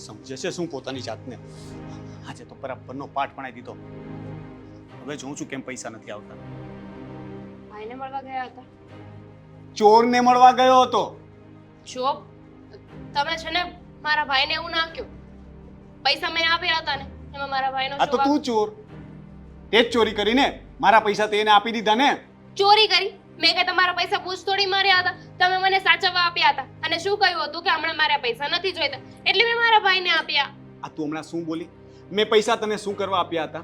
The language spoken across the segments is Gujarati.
સમજે છે શું પોતાની જાતને? આજે તો બરાબરનો પાઠ ભણાવી દીધો. હવે જોઉં છું કેમ પૈસા નથી આવતા. ભાઈને મળવા ગયા હતા. ચોરને મળવા ગયો હતો. જો તમે છે ને મારા ભાઈને એવું ના કહ્યું. પૈસા મેં આપ્યા હતા ને એમાં મારા ભાઈનો આ તો તું ચોર. તે જ ચોરી કરીને મારા પૈસા તેને આપી દીધા ને. ચોરી કરી? મેં કે તમારા પૈસા પૂછતોડી માર્યા હતા. તમે મને સાચવવા આપ્યા હતા અને શું કહ્યું હતું કે હમણાં મારા પૈસા નથી જોઈતા એટલે મેં મારા ભાઈને આપ્યા. આ તું હમણાં શું બોલી? મેં પૈસા તને શું કરવા આપ્યા હતા?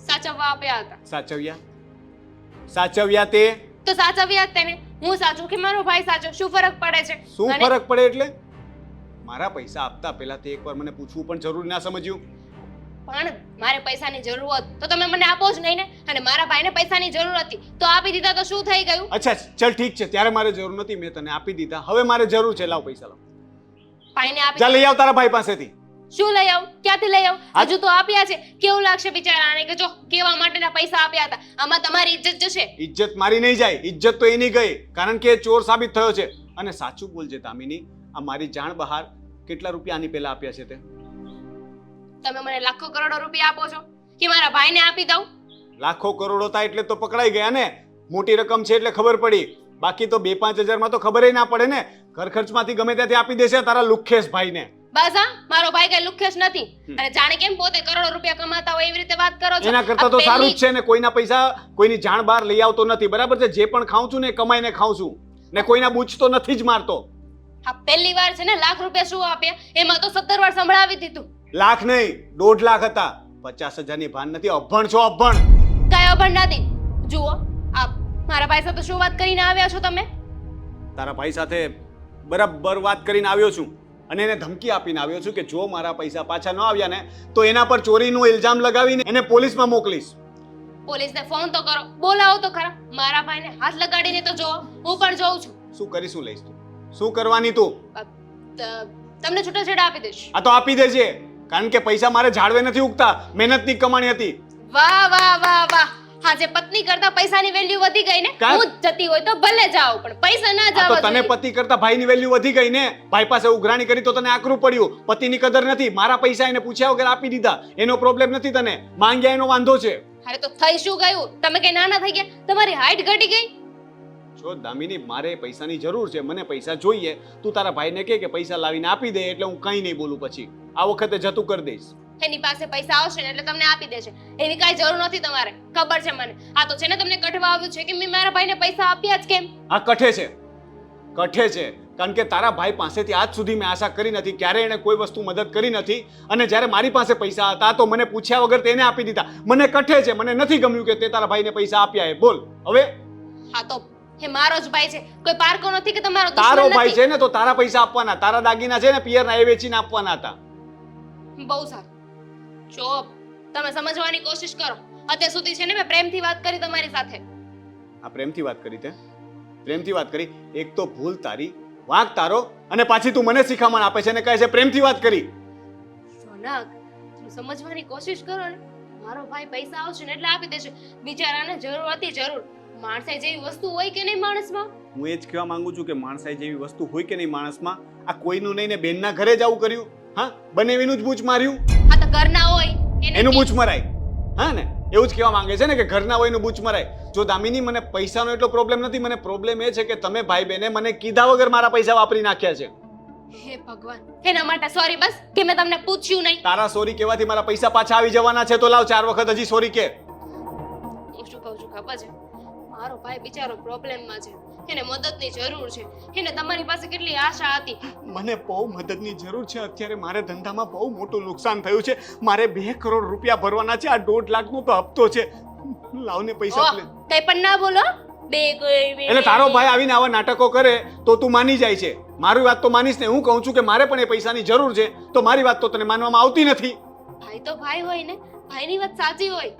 સાચવવા આપ્યા હતા. સાચવ્યા? સાચવ્યા તે? તો સાચવ્યા જ તેને. હું સાચું કે મારો ભાઈ સાચો, શું ફરક પડે છે? શું ફરક પડે એટલે? મારા પૈસા આપતા પહેલા તે એકવાર મને પૂછવું પણ જરૂરી ના સમજ્યું? પણ મારે પૈસાની જરૂર હોત તો તમે મને આપો જ નહીં ને. અને મારા ભાઈને પૈસાની જરૂર હતી તો આપી દીધા તો શું થઈ ગયું? અચ્છા ચલ ઠીક છે, ત્યારે મારે જરૂર નથી, મેં તને આપી દીધા. હવે મારે જરૂર છે, લાવ પૈસા લાવ. ભાઈને આપી. જા લઈ આવ તારા ભાઈ પાસેથી. શું લઈ આવું? ક્યાંથી લઈ આવું? હજુ તો આપ્યા છે. કેવું લાગશે બિચારાને કે જો કેવા માટેના પૈસા આપ્યા હતા, આમાં તમારી ઇજ્જત જશે. ઇજ્જત મારી નહીં જાય, ઇજ્જત તો એની ગઈ, કારણ કે એ ચોર સાબિત થયો છે. અને સાચું બોલજે દામિની, આ મારી જાણ બહાર કેટલા રૂપિયા આની પહેલા આપ્યા છે તે? તમે મને લાખો કરોડો રૂપિયા આપો છો કે મારા ભાઈને આપી દઉં? લાખો કરોડો હતા એટલે તો પકડાઈ ગયા ને. મોટી રકમ છે એટલે ખબર પડી, બાકી તો 2-5 હજારમાં તો ખબર ના પડે ને. ઘર ખર્ચમાંથી ગમે ત્યાંથી આપી દેશે તારા લુખેશ ભાઈને. બસ હા, મારો ભાઈ કઈ લુખેશ નથી. અને જાણે કેમ પોતે કરોડો રૂપિયા કમાતા હોય એવી રીતે વાત કરો છો. એના કરતા તો સારું જ છે ને, કોઈના પૈસા કોઈની જાણ બહાર લઈ આવતો નથી, બરાબર છે? જે પણ ખાઉં છું ને કમાઈને ખાઉં છું ને કોઈના બૂચ તો નથી જ મારતો. હા, પહેલી વાર છે ને લાખ રૂપિયા શું આપ્યા, એમાં તો 17 વાર સંભળાવી દીધું. લાખ નહીં, 1.5 લાખ હતા. 50,000 ની ભાન નથી. અભણ છો, અભણ. કાંઈ અભણ નથી. જુઓ, આ મારા ભાઈ સાથે શું વાત કરીને આવ્યા છો તમે? તારા ભાઈ સાથે બરાબર વાત કરીને આવ્યો છું અને એને ધમકી આપીને આવ્યો છું કે જો મારા પૈસા પાછા ન આવ્યા ને તો એના પર ચોરીનું ઇલ્ઝામ લગાવીને એને પોલીસમાં મોકલીશ. પોલીસને ફોન તો કરો, બોલાવો તો ખરા. મારા ભાઈને હાથ લગાડીને તો જોવો, હું પણ જોઉં છું. શું કરીશું લઈશ તું? શું કરવાની તું? તમને છૂટાછેડા આપી દઈશ. આ તો આપી દેજે, કારણ કે પૈસા મારે ઝાડવે નથી ઉગતા, મહેનતની કમાણી હતી. વાહ વાહ વાહ વાહ. આજે પત્ની કરતા પૈસાની વેલ્યુ વધી ગઈ ને. હું જતી હોય તો ભલે જાઓ પણ પૈસા ના જાવ. તો તને પતિ કરતા ભાઈની વેલ્યુ વધી ગઈ ને. ભાઈ પાસે ઉઘરાણી કરી તો તને આકરું પડ્યું. પતિની કદર નથી. મારા પૈસા એને પૂછ્યા વગર આપી દીધા. એનો પ્રોબ્લેમ નથી, તને માંગ્યા એનો વાંધો છે. અરે તો થઈ શું ગયું? તમે કઈ નાના થઈ ગયા? તમારી હાઈટ ઘટી ગઈ? જો દામિની, મારે પૈસાની જરૂર છે, મને પૈસા જોઈએ. તું તારા ભાઈને કહે કે પૈસા લાવીને આપી દે, એટલે હું કંઈ નહીં બોલું. પછી આ વખતે જતું કરી દઈશ. એની પાસે પૈસા આવશે ને એટલે તમને આપી દેશે. એની કાંઈ જરૂર નથી તમારે, ખબર છે મને. આ તો છે ને તમને કઠવા આવ્યું છે કે મેં મારા ભાઈને પૈસા આપ્યા જ કેમ? આ કઠે છે, કઠે છે, કારણ કે તારા ભાઈ પાસેથી આજ સુધી મેં આશા કરી નથી, ક્યારે એને કોઈ વસ્તુ મદદ કરી નથી. અને જ્યારે મારી પાસે પૈસા હતા તો મને પૂછ્યા વગર તેને આપી દીધા. મને કઠે છે, મને નથી ગમ્યું કે તે તારા ભાઈને પૈસા આપ્યા. એ બોલ હવે. હા તો એ મારો જ ભાઈ છે, કોઈ પારકો નથી કે તમારો દુશ્મન તારો નથી. ભાઈ છે ને તો તારા પૈસા આપવાના, તારા દાગીના છે ને પિયરના એ વેચીને આપવાના હતા. બહુ સારું. જો તમે સમજવાની કોશિશ કરો. અત્યાર સુધી છે ને મેં પ્રેમથી વાત કરી તમારી સાથે. આ પ્રેમથી વાત કરી તે? પ્રેમથી વાત કરી? એક તો ભૂલ તારી, વાંક તારો, અને પાછી તું મને શિખામણ આપે છે ને કહે છે પ્રેમથી વાત કરી. સોનક, તમે સમજવાની કોશિશ કરો ને. મારો ભાઈ પૈસા આવશે ને એટલે આપી દેશે. બિચારાને જરૂર હતી, જરૂર. માણસાઈ જેવી વસ્તુ હોય કે નહીં માણસમાં? હું એ જ કહેવા માંગુ છું કે માણસાઈ જેવી વસ્તુ હોય કે નહીં માણસમાં. આ કોઈનું નહીં ને બેનના ઘરે જ આવું કર્યું. હા, બનેવીનું જ બૂચ માર્યું. આ તો ઘરના હોય એનું બૂચ મરાય. હા ને, એવું જ કહેવા માંગે છે ને કે ઘરના હોય એનું બૂચ મરાય. જો દામિની, મને પૈસાનો એટલો પ્રોબ્લેમ નથી, મને પ્રોબ્લેમ એ છે કે તમે ભાઈ બહેને મને કીધા વગર મારા પૈસા વાપરી નાખ્યા છે. હે ભગવાન, એના માટે સોરી બસ કે મેં તમને પૂછ્યું નહીં. તારા સોરી કહેવાથી મારા પૈસા પાછા આવી જવાના છે તો લાવ 4 વખત હજી સોરી કે. હું શું કહું છું ખબર છે? મારો ભાઈ બિચારો પ્રોબ્લેમમાં છે, એને મદદની જરૂર છે. એને તમારી પાસે કેટલી આશા હતી. મને બહુ મદદની જરૂર છે. અત્યારે મારે ધંધામાં બહુ મોટું નુકસાન થયું છે. મારે 2 કરોડ રૂપિયા ભરવાના છે. આ 1.5 લાખનો તો હપ્તો છે. લાવને પૈસા પ્લીઝ. કઈ પણ ના બોલો. એટલે તારો ભાઈ આવીને આવા નાટકો કરે તો તું માની જાય છે. મારી વાત તો માનીશ ને. હું કહું છું કે મારે પણ એ પૈસાની જરૂર છે, તો મારી વાત તો તને માનવામાં આવતી નથી. ભાઈ તો ભાઈ હોય ને, ભાઈની વાત સાચી હોય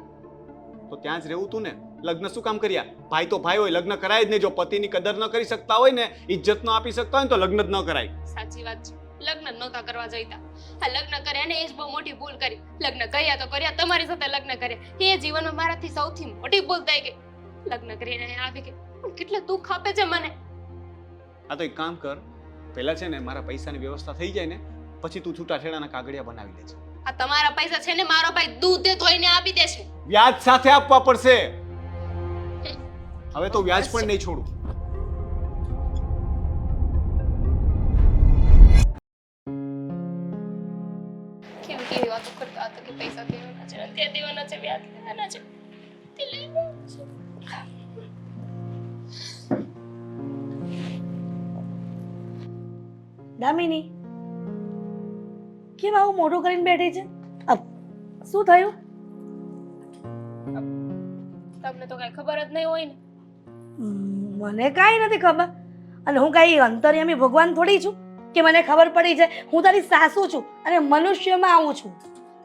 તો ત્યાં જ રહેવું તું ને. લગ્ન શું કામ કર્યા? ભાઈ તો ભાઈ હોય, લગ્ન કરાય જ નહીં. જો પતિની કદર ન કરી શકતા હોય ને, ઇજ્જત ન આપી શકતા હોય ને, તો લગ્ન જ ન કરાય. સાચી વાત છે. લગ્ન નહોતા કરવા જઈતા. આ લગ્ન કર્યા ને એ જ બહુ મોટી ભૂલ કરી. લગ્ન કર્યા તો કર્યા, તમારી સાથે લગ્ન કર્યા, એ જીવનમાં મારાથી સૌથી મોટી ભૂલ થઈ ગઈ. લગ્ન કરીને આવી ગઈ, પણ કેટલું દુઃખ આપે છે મને. આ તો એક કામ કર, પહેલા છે ને મારા પૈસાની વ્યવસ્થા થઈ જાય ને પછી તું છૂટાછેડાના કાગળિયા બનાવી લેજે. આ તમારા પૈસા છે ને મારો ભાઈ દૂધે ધોઈને આપી દેશે. વ્યાજ સાથે આપવા પડશે. હવે તો વ્યાજ પણ નહીં છોડું. કેવી વાતો કરતા હતા કે પૈસા દેવાના છે, અત્યારે દેવાના છે, વ્યાજ લેવાના છે. તે લઈ લેવાનું છે. દામિની કેમ આવું મોઢું કરીને બેઠી છે? શું થયું? તમને તો કઈ ખબર જ નહીં હોય ને. મને કાંઈ નથી ખબર. અને હું કાંઈ અંતર્યામી ભગવાન થોડી છું કે મને ખબર પડી જાય. હું તારી સાસુ છું અને મનુષ્યમાં આવું છું.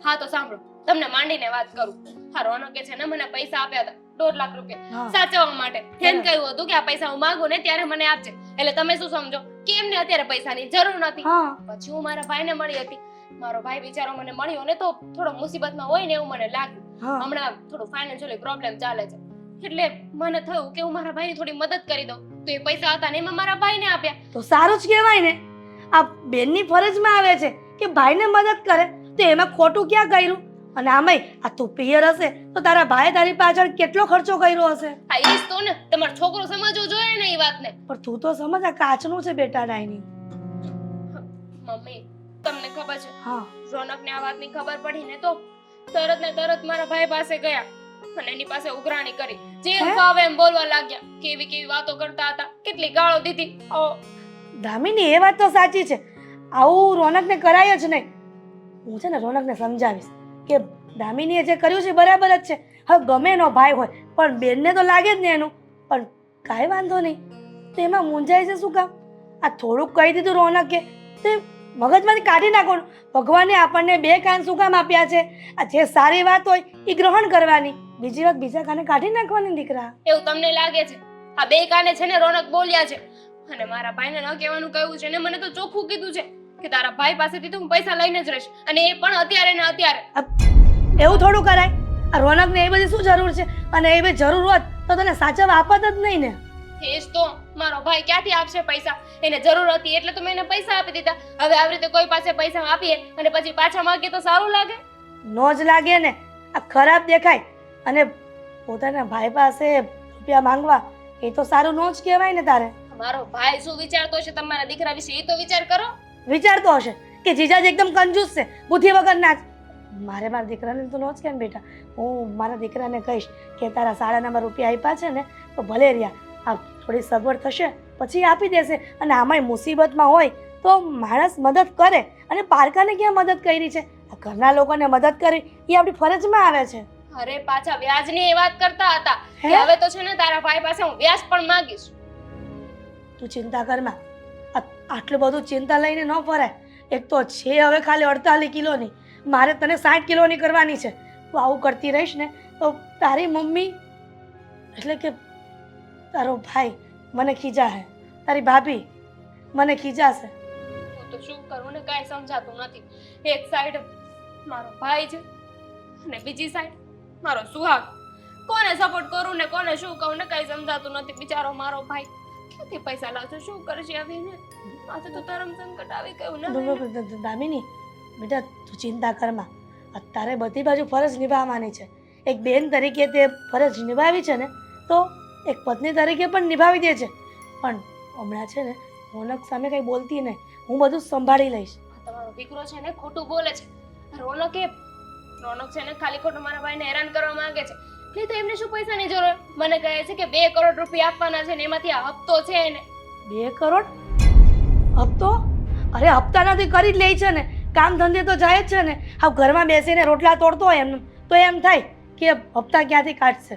હા તો સાંભળો, તમને માંડીને વાત કરું. હા, રોનકે છે ને મને પૈસા આપ્યા હતા 2 લાખ રૂપિયા હા. સાચવવા માટે. એને કહ્યું હતું કે આ પૈસા હું માંગુ ને ત્યારે મને આપજે. એટલે તમે શું સમજો કે એમને અત્યારે પૈસાની જરૂર નથી. હા પછી હું મારા ભાઈને મળી હતી. મારો ભાઈ બિચારો મને મળ્યો ને તો થોડો મુસીબતમાં હોય ને એવું મને લાગ્યું. હા હમણાં થોડું ફાઇનાન્શિયલી પ્રોબ્લેમ ચાલે છે. એટલે મને થયું કે હું મારા ભાઈની થોડી મદદ કરી દઉં. તો એ પૈસા હતા ને એમાં મારા ભાઈને આપ્યા. તો સારું જ કહેવાય ને. આ બેનની ફરજમાં આવે છે કે ભાઈને મદદ કરે, તો એમાં ખોટું ક્યાં કર્યું? અને આમાંય આ તું પિયર હશે તો તારા ભાઈએ તારી પાછળ કેટલો ખર્ચો કર્યો હશે. હા એ જ તો ને, તમારો છોકરો સમજવો જોઈએ ને એ વાતને. પણ તું તો સમજ, આ કાચનું છે બેટા ડાયની. મમ્મી તમને ખબર છે હા રોનકને આ વાતની ખબર પડી ને તો તરત ને તરત મારા ભાઈ પાસે ગયા અને એની પાસે ઉઘરાણી કરી. જેમ હે? ફાવે એમ બોલવા લાગ્યા. કેવી કેવી વાતો કરતા હતા, કેટલી ગાળો દીધી. દામિની એ વાત તો સાચી છે. આવું રોનકને કરાય જ નહીં. હું છે ને રોનકને સમજાવીશ કે દામિનીએ જે કર્યું છે બરાબર જ છે. હવે ગમે એનો ભાઈ હોય પણ બેનને તો લાગે જ ને એનું. પણ કાંઈ વાંધો નહીં, તો એમાં મૂંઝાય છે શું કામ? આ થોડુંક કહી દીધું રોનકે તો એ મગજમાંથી કાઢી નાખવાનું. ભગવાને આપણને 2 કાન શું કામ આપ્યા છે? આ જે સારી વાત હોય એ ગ્રહણ કરવાની, બીજી વાત બીજા કાને કાઢી નાખવાની દીકરા. એવું તમને લાગે છે? આ 2 કાને છે ને રોનક બોલ્યા છે અને મારા ભાઈને ન કહેવાનું કહ્યું છે ને મને તો ચોખ્ખું કીધું છે કે તારા ભાઈ પાસેથી તો હું પૈસા લઈને જ રહીશ અને એ પણ અત્યારે ને અત્યારે. એવું થોડું કરાય? આ રોનકને એ બધી શું જરૂર છે? અને એ બધી જરૂર હોત તો તને સાચવવા આપત જ નહીં ને. એ જ તો, મારો ભાઈ ક્યાંથી આપશે પૈસા? એને જરૂર હતી એટલે તો મેં એને પૈસા આપી દીધા. હવે આવી રીતે કોઈ પાસે પૈસા આપીએ અને પછી પાછા માંગીએ તો સારું લાગે? નો જ લાગે ને. આ ખરાબ દેખાય. અને પોતાના ભાઈ પાસે રૂપિયા માંગવા એ તો સારું નો જ કહેવાય ને તારે. મારો ભાઈ શું વિચારતો છે તમારા દીકરા વિશે એ તો વિચાર કરો. વિચારતો હશે કે જીજાજી એકદમ કંજૂસ છે, બુદ્ધિ વગરના જ. મારે મારા દીકરાને તો નો જ કેમ બેટા. હું મારા દીકરાને કહીશ કે તારા શાળાના રૂપિયા આપ્યા છે ને તો ભલે રહ્યા, આ થોડી સગવડ થશે પછી આપી દેશે. અને આમાંય મુસીબતમાં હોય તો માણસ મદદ કરે. અને પારકાને ક્યાં મદદ કરી છે? આ ઘરના લોકોને મદદ કરી એ આપણી ફરજમાં આવે છે. અરે પાછા વ્યાજની એ વાત કરતા હતા કે હે? હવે તો છે ને તારા ભાઈ પાસે હું વ્યાજ પણ માંગીશ. તું ચિંતા કરમાં. આટલું બધું ચિંતા લઈને ન ફરાય. એક તો છે હવે ખાલી 48 કિલોની, મારે તને 60 કિલોની કરવાની છે. તું આવું કરતી રહીશ ને તો તારી મમ્મી એટલે કે તારો ભાઈ મને ખીજાશે, તારી ભાભી મને ખીજાશે. હું તો શું કરું ને કાંઈ સમજાતું નથી. એક સાઈડ મારો ભાઈ છે અને બીજી સાઈડ મારો સુહાગ. કોને સપોર્ટ કરું ને કોને શું કહું ને કાંઈ સમજાતું નથી. બિચારો મારો ભાઈ ક્યાંથી પૈસા લાવશે, શું કરશે? આવીને માથે તો ધર્મ સંકટ આવી ગયું ને. દામિની બેટા તું ચિંતા કરમાં. અત્યારે બધી બાજુ ફરજ નિભાવવાની છે. એક બેન તરીકે તે ફરજ નિભાવી છે ને તો એક પત્ની તરીકે પણ નિભાવી દે છે. પણ હમણાં છે ને રોનક સામે કંઈ બોલતી નહીં. હું બધું સંભાળી લઈશ. તમારો દીકરો છે ને ખોટું બોલે છે. રોનક છે ને ખાલી ખોટું મારા ભાઈને હેરાન કરવા માંગે છે. નહીં તો એમને શું પૈસાની જરૂર? મને કહે છે કે 2 કરોડ રૂપિયા આપવાના છે ને એમાંથી આ હપ્તો છે એને. 2 કરોડ હપ્તો? અરે હપ્તા નથી કરી જ લે છે ને. કામ ધંધે તો જાય જ છે ને. હવે ઘરમાં બેસીને રોટલા તોડતો હોય એમ તો એમ થાય કે હપ્તા ક્યાંથી કાઢશે.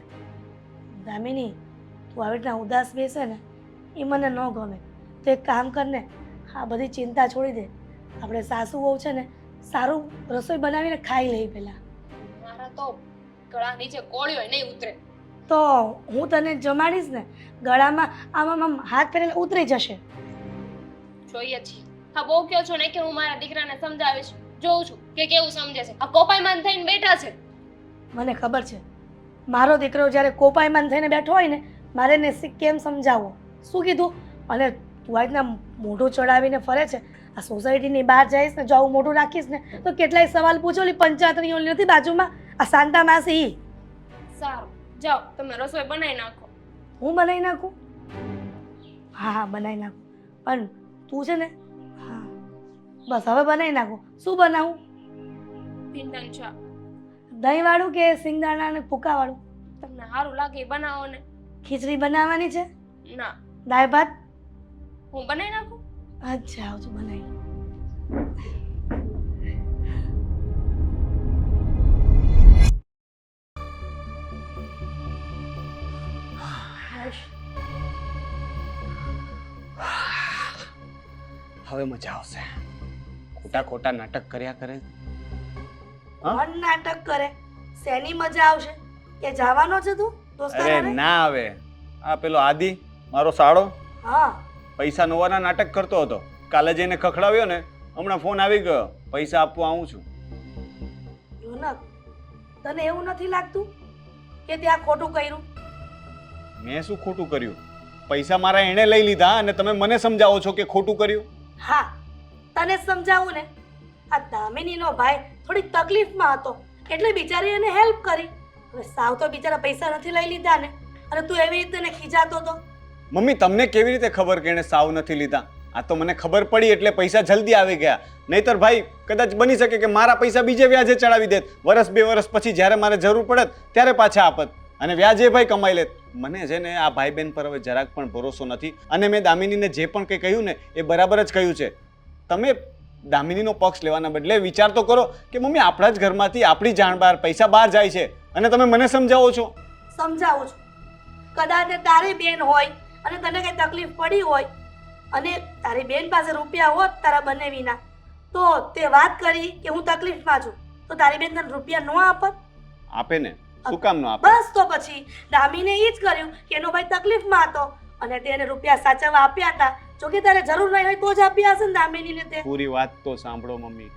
દામિની તું આવી રીતના ઉદાસ બેસે ને એ મને ન ગમે. તો એક કામ કર ને, આ બધી ચિંતા છોડી દે. આપણે સાસુ વહુ છે ને સારું રસોઈ બનાવીને ખાઈ લઈ પહેલાં. મારા તો ગળા નીચે કોળિયો નહીં ઉતરે. તો હું તને જમાડીશ ને, ગળામાં આમ હાથ ફેરીને ઉતરી જશે. જોઈએ છીએ. હા બહુ કહો છો ને કે હું મારા દીકરાને સમજાવીશ. જોઉં છું કે કેવું સમજે છે. આ કોપાયમાન થઈને બેઠા છે. મને ખબર છે મારો દીકરો જ્યારે કોપાયમાન થઈને બેઠો હોય ને મારે એને કેમ સમજાવવો. શું કીધું? અને તું આ રીતના મોઢું ચડાવીને ફરે છે, આ સોસાયટીની બહાર જઈશ ને જો આવું મોઢું રાખીશ ને તો કેટલાય સવાલ પૂછો. ઓલી પંચાયતની ઓલી નથી બાજુમાં, આ શાંતા માસી ઈ. સારું, જાઓ તમે રસોઈ બનાવી નાખો. હું બનાવી નાખું? હા હા બનાવી નાખું, પણ તું છે ને, હા બસ હવે બનાવી નાખું. શું બનાવું? ભીંડાનું શાક. દહીંવાળું કે સિંગદાણા અને ફૂકાવાળું? તમને સારું લાગે એ બનાવો ને. ખીચડી બનાવવાની છે? ના, દાળ ભાત? હું બનાવી નાખું. અચ્છા આવજો બનાવી. હવે મજા આવશે. ખોટા ખોટા નાટક કર્યા કરે. કોણ નાટક કરે? શેની મજા આવશે? કે જવાનો છે તું અરે દોસ્તારાને? ના આવે. આ પેલો આદિ મારો સાળો હા પૈસા નોવાના નાટક કરતો હતો. કાલે જઈને ખખડાવ્યો ને, હમણાં ફોન આવી ગયો, પૈસા આપવા આવું છું. રોનક, તને એવું નથી લાગતું કે ત્યાં ખોટું કર્યું? મેં શું ખોટું કર્યું? પૈસા મારા એણે લઈ લીધા અને તમે મને સમજાવો છો કે ખોટું કર્યું? હા તને સમજાવું ને, આ દામિનીનો ભાઈ થોડી તકલીફમાં હતો એટલે બિચારી એને હેલ્પ કરી. હવે સાવ તો બિચારા પૈસા નથી લઈ લીધા ને, અને તું એવી રીતે એને ખીજાતો હતો. મમ્મી તમને કેવી રીતે ખબર કે એણે સાવ નથી લીધા? આ તો મને ખબર પડી એટલે પૈસા જલ્દી આવી ગયા. નહીતર ભાઈ કદાચ બની શકે કે મારા પૈસા બીજે વ્યાજે ચડાવી દેત. વર્ષ 2 વર્ષ પછી જ્યારે મારે જરૂર પડત ત્યારે પાછા આપત અને વ્યાજે ભાઈ કમાઈ લેત. મને છે ને આ ભાઈ બહેન પર હવે જરાક પણ ભરોસો નથી. અને મેં દામિનીને જે પણ કંઈ કહ્યું ને એ બરાબર જ કહ્યું છે. તમે દામિનીનો પક્ષ લેવાના બદલે વિચાર તો કરો કે મમ્મી આપણા જ ઘરમાંથી આપણી જાણ બહાર પૈસા બહાર જાય છે અને તમે મને સમજાવો છો. સમજાવું છું. કદાચ એ તારી બેન હોય અને તને કઈ તકલીફ પડી હોય અને તારી બેન પાસે રૂપિયા હોત તારા બંને વિના, તો તે વાત કરી કે હું તકલીફમાં છું, તો તારી બેન તને રૂપિયા ન આપત? આપે ને, શું કામ ન આપે? બસ તો પછી દામીને એ જ કર્યું કે એનો ભાઈ તકલીફમાં હતો અને તેને રૂપિયા સાચવવા આપ્યા હતા. જો કે તારે જરૂર નહીં હોય તો જ આપ્યા હશે ને દામિનીને તે. પૂરી વાત તો સાંભળો મમ્મી.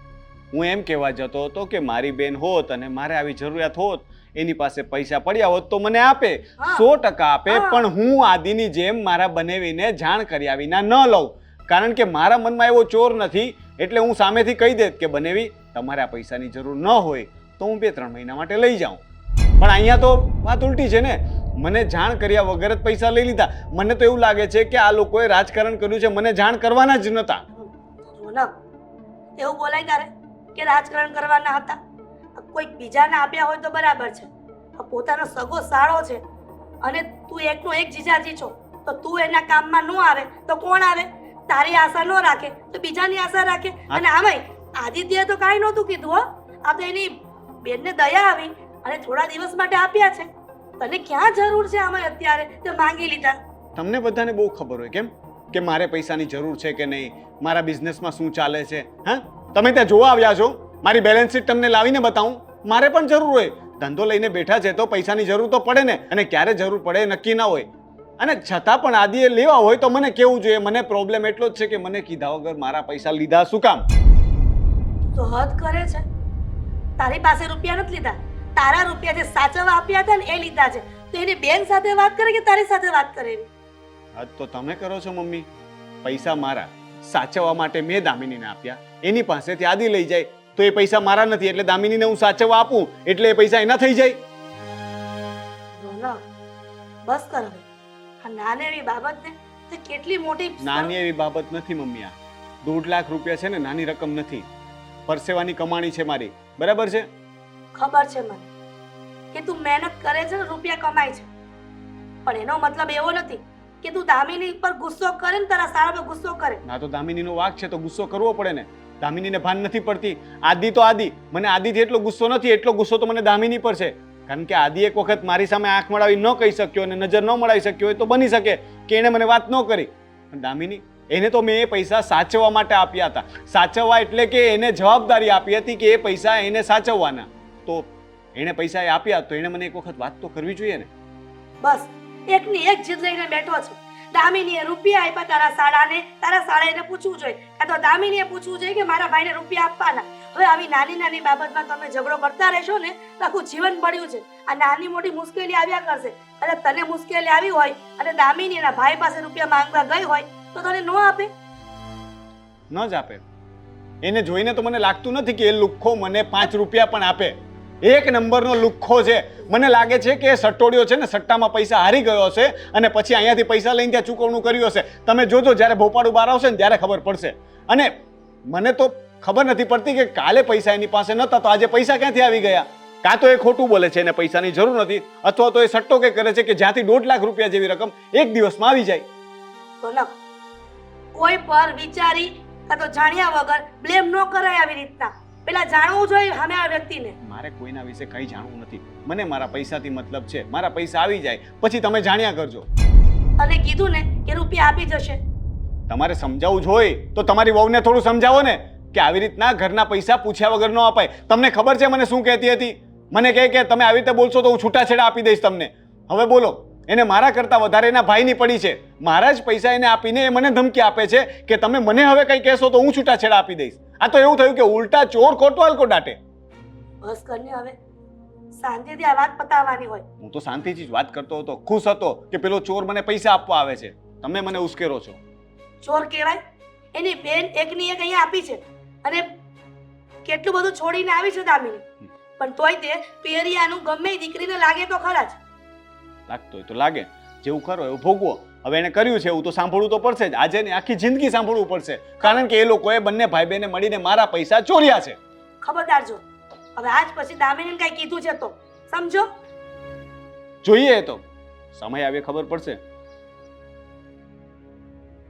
હું એમ કહેવા જતો હતો કે મારી બેન હોત અને મારે આવી જરૂરિયાત હોત, એની પાસે પૈસા પડ્યા હોત તો મને આપે, 100% આપે. પણ હું આદિની જેમ મારા બનેવીને જાણ કર્યા વિના ન લઉં, કારણ કે મારા મનમાં એવો ચોર નથી. એટલે હું સામેથી કહી દેત કે બનેવી તમારે આ પૈસાની જરૂર ન હોય તો હું 2-3 મહિના માટે લઈ જાઉં. પણ અહીંયા તો વાત ઉલટી છે ને, મને જાણ કર્યા વગર જ પૈસા લઈ લીધા. મને તો એવું લાગે છે કે આ લોકોએ રાજકારણ કર્યું છે, મને જાણ કરવાના જ નહોતા. રોનક, એવું બોલાય તારે કે રાજકારણ કરવાના હતા? કોઈક બીજાને આપ્યા હોય તો બરાબર છે, પોતાનો સગો સાળો છે અને તું એકનો એક જીજાજી છો, તો તું એના કામમાં ન આવે તો કોણ આવે? તારી આશા ન રાખે તો બીજાની આશા રાખે. અને આમાંય આદિત્યએ તો કાંઈ નહોતું કીધું હો, આ તો એની બેનને દયા આવી અને થોડા દિવસ માટે આપ્યા છે. તને ક્યાં જરૂર છે આમાં અત્યારે તે માંગી લીધા? તમને બધાને બહુ ખબર હોય કેમ કે મારે પૈસાની જરૂર છે કે નહીં, મારા બિઝનેસમાં શું ચાલે છે. હા, તમે ત્યાં જોવા આવ્યા છો, મારી બેલેન્સ શીટ તમને લાવીને બતાવું? મારે પણ જરૂર હોય. ધંધો લઈને બેઠા છે તો પૈસાની જરૂર તો પડે ને, અને ક્યારે જરૂર પડે નક્કી ના હોય. અને છતાં પણ આદિએ લેવા હોય તો મને કેવું જોઈએ. મને પ્રોબ્લેમ એટલો જ છે કે મને કીધા વગર મારા પૈસા લીધા શું કામ? તો હદ કરે છે. તારી પાસે રૂપિયા નથી લીધા, તારા રૂપિયા જે સાચવવા આપ્યા હતા ને એ લીધા છે. તો એની બેન સાથે વાત કરે કે તારી સાથે વાત કરે? હદ તો તમે કરો છો મમ્મી. પૈસા મારા સાચવવા માટે મેં દામિનીને આપ્યા, એની પાસેથી આદિ લઈ જાય તો એ પૈસા મારા નથી, એટલે દામિનીને હું સાચવવા આપું એટલે એ પૈસા એના થઈ જાય. રોનક, બસ કર હવે. આ નાની એવી બાબતને તે કેટલી મોટી નાની એવી બાબત નથી મમ્મી. આ 1.5 લાખ રૂપિયા છે ને, નાની રકમ નથી. પરસેવાની કમાણી છે મારી, બરાબર છે? ખબર છે મને કે તું મહેનત કરે છે ને રૂપિયા કમાય છે, પણ એનો મતલબ એવો નથી કે તું દામિની પર ગુસ્સો કરે ને તારા સાળા પર ગુસ્સો કરે. ના તો દામિનીનો વાંક છે તો ગુસ્સો કરવો પડે ને. દામિનીને ભાન નથી પડતી. આદિ તો આદિ, મને આદિથી એટલો ગુસ્સો નથી, એટલો ગુસ્સો તો મને દામિની પર છે. કારણ કે આદિ એક વખત મારી સામે આંખ મળાવી ન કહી શક્યો અને નજર ન મળાવી શક્યો હોય તો બની શકે કે એણે મને વાત ન કરી. દામિની, એને તો મેં એ પૈસા સાચવવા માટે આપ્યા હતા. સાચવવા એટલે કે એને જવાબદારી આપી હતી કે એ પૈસા એને સાચવવાના. તો એણે પૈસા એ આપ્યા તો એણે મને એક વખત વાત તો કરવી જોઈએ ને. બસ એકની એક જીદ લઈને બેઠો છે. દામિનીએ રૂપિયા આપ્યા તારા સાળાને, તારા સાળાએ એને પૂછવું જોઈએ, કાં તો દામિનીએ પૂછવું જોઈએ કે મારા ભાઈને રૂપિયા આપવાના. હવે આવી નાની નાની બાબતમાં તમે ઝઘડો કરતા રહેશો ને તો આખું જીવન પડ્યું છે. આ નાની મોટી મુશ્કેલી આવ્યા કરશે. અને તને મુશ્કેલી આવી હોય અને દામિની એના ભાઈ પાસે રૂપિયા માંગવા ગઈ હોય તો તને ન આપે? ન જ આપે. એને જોઈને તો મને લાગતું નથી કે એ લુખ્ખો મને 5 રૂપિયા પણ આપે. એક નંબરનો લુખ્ખો છે. મને લાગે છે કે એ સટ્ટોડિયો છે ને, સટ્ટામાં પૈસા હારી ગયો હશે અને પછી અહીંયાથી પૈસા લઈને ત્યાં ચૂકવણું કર્યું હશે. તમે જોજો, જ્યારે ભોપાળું બહાર આવશે ને ત્યારે ખબર પડશે. અને મને તો ખબર નથી પડતી કે કાલે પૈસા એની પાસે નહોતા તો આજે પૈસા ક્યાંથી આવી ગયા. કાં તો એ ખોટું બોલે છે, એને પૈસાની જરૂર નથી, અથવા તો એ સટ્ટો કે કરે છે કે જ્યાંથી 1.5 લાખ રૂપિયા જેવી રકમ એક દિવસમાં આવી જાય. રોનક, કોઈ પર વિચારી કાં તો જાણ્યા વગર બ્લેમ ન કરાય આવી રીતના. પેલા જાણવું જોઈએ સામે આ વ્યક્તિને. મારે કોઈના વિશે કંઈ જાણવું નથી. મને મારા પૈસાથી મતલબ છે. મારા પૈસા આવી જાય પછી તમે જાણ્યા કરજો. અને કીધું ને કે રૂપિયા આપી જશે. તમારે સમજાવવું જ હોય તો તમારી વહુને થોડું સમજાવો ને કે આવી રીતના ઘરના પૈસા પૂછ્યા વગર ન અપાય. તમને ખબર છે મને શું કહેતી હતી? મને કહે કે તમે આવી રીતે બોલશો તો હું છૂટાછેડા આપી દઈશ તમને. હવે બોલો, એને મારા કરતાં વધારે એના ભાઈની પડી છે. મારા જ પૈસા એને આપીને એ મને ધમકી આપે છે કે તમે મને હવે કંઈ કહેશો તો હું છૂટાછેડા આપી દઈશ. આ તો એવું થયું કે ઉલટા ચોર કોટવાલ કો દાટે. બસ કરને હવે, શાંતિથી આ વાત પતાવવાની હોય. હું તો શાંતિથી જ વાત કરતો હતો, ખુશ હતો કે પેલો ચોર મને પૈસા આપવા આવે છે. તમે મને ઉશ્કેરો છો. ચોર કહેવાય? એની બેન એકની એક અહીંયા આપી છે અને કેટલું બધું છોડીને આવી છે દામિની, પણ તોય તે પેરિયાનું ગમે એ દીકરીને લાગે તો ખરા જ. લાગતો હોય તો લાગે, જેવું કરો એવું ભોગવો. હવે એને કર્યું છે એવું તો સાંભળવું તો પડશે જ. આજે ને આખી જિંદગી સાંભળવું પડશે, કારણ કે એ લોકોએ બંને ભાઈ બહેને મળીને મારા પૈસા ચોર્યા છે. ખબરદાર જો હવે આજ પછી દામિનીને કાંઈ કીધું છે તો સમજો. જોઈએ તો સમય આવે ખબર પડશે.